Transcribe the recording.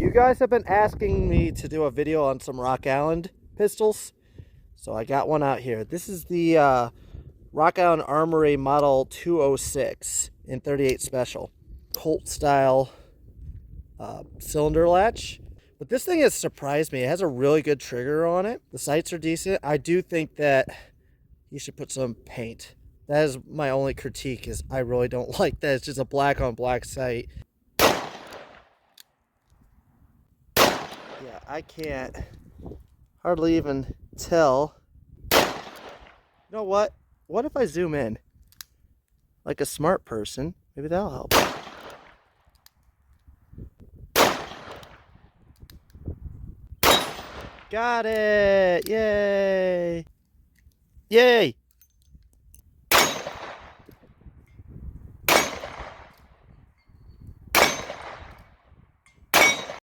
You guys have been asking me to do a video on some Rock Island pistols, so I got one out here. This is the Rock Island Armory Model 206 in 38 Special. Colt style cylinder latch. But this thing has surprised me. It has a really good trigger on it. The sights are decent. I do think that you should put some paint. That is my only critique, is I really don't like that. It's just a black on black sight. Yeah, I can't hardly even tell. You know what? What if I zoom in? Like a smart person. Maybe that'll help. Got it! Yay! Yay!